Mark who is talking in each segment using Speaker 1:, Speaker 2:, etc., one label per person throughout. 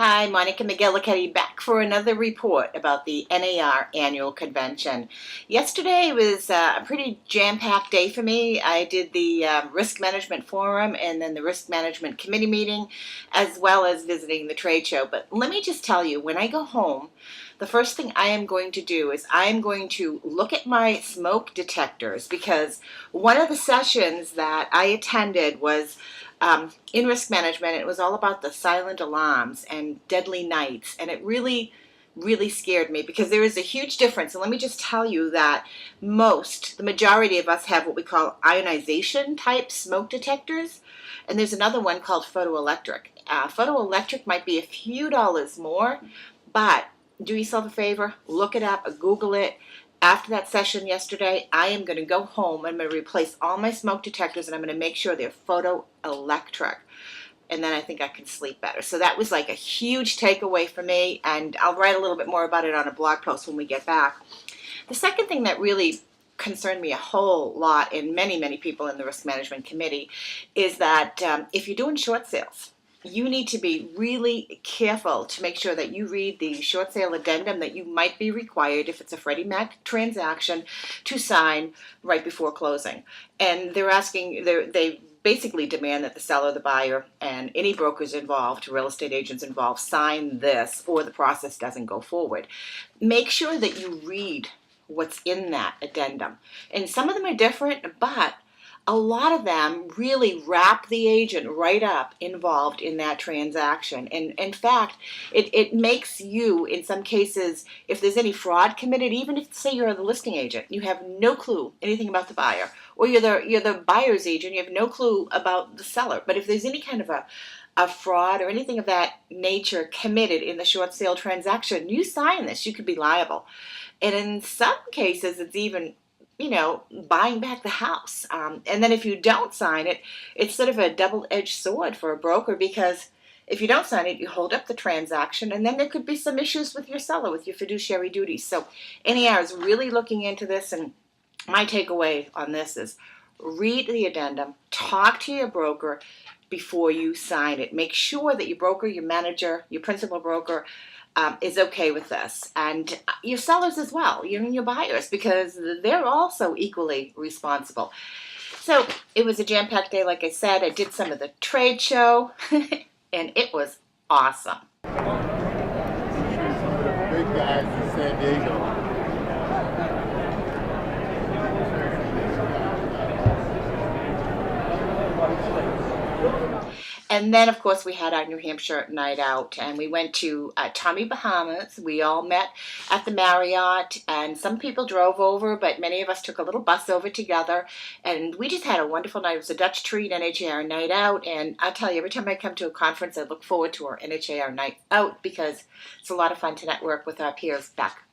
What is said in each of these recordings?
Speaker 1: Hi, Monika McGillicuddy back for another report about the NAR annual convention. Yesterday was a pretty jam-packed day for me. I did the risk management forum and then the risk management committee meeting, as well as visiting the trade show. But let me just tell you, when I go home, the first thing I am going to do is I'm going to look at my smoke detectors, because one of the sessions that I attended was in risk management. It was all about the silent alarms and deadly nights, and it really scared me because there is a huge difference. And let me just tell you that the majority of us have what we call ionization type smoke detectors, and there's another one called photoelectric. Photoelectric might be a few dollars more, but do yourself a favor, look it up, Google it. After that session yesterday, I am going to go home. I'm going to replace all my smoke detectors, and I'm going to make sure they're photoelectric. And then I think I can sleep better. So that was like a huge takeaway for me, and I'll write a little bit more about it on a blog post when we get back. The second thing that really concerned me a whole lot, and many people in the risk management committee, is that if you're doing short sales, you need to be really careful to make sure that you read the short sale addendum that you might be required, if it's a Freddie Mac transaction, to sign right before closing. And they basically demand that the seller, the buyer, and any brokers involved, real estate agents involved, sign this or the process doesn't go forward. Make sure that you read what's in that addendum. And some of them are different, but a lot of them really wrap the agent right up involved in that transaction. And in fact, it makes you, in some cases, if there's any fraud committed, even if, say, you're the listing agent, you have no clue anything about the buyer, or you're the buyer's agent, you have no clue about the seller. But if there's any kind of a fraud or anything of that nature committed in the short sale transaction, you sign this, you could be liable. And in some cases, it's even buying back the house. And then if you don't sign it, it's sort of a double-edged sword for a broker, because if you don't sign it, you hold up the transaction, and then there could be some issues with your seller, with your fiduciary duties. So NAR is really looking into this, and my takeaway on this is read the addendum, talk to your broker before you sign it. Make sure that your broker, your manager, your principal broker is okay with this, and your sellers as well, even your buyers, because they're also equally responsible. So it was a jam-packed day, like I said. I did some of the trade show, and it was awesome.
Speaker 2: Some of the big guys in San Diego.
Speaker 1: And then, of course, we had our New Hampshire night out, and we went to Tommy Bahamas. We all met at the Marriott, and some people drove over, but many of us took a little bus over together, and we just had a wonderful night. It was a Dutch Treat NHAR night out, and I'll tell you, every time I come to a conference, I look forward to our NHAR night out, because it's a lot of fun to network with our peers back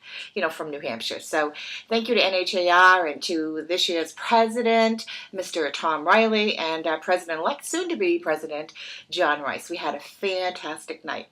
Speaker 1: from New Hampshire. So thank you to NHAR and to this year's president, Mr. Tom Riley, and our president-elect, soon-to-be president, John Rice. We had a fantastic night.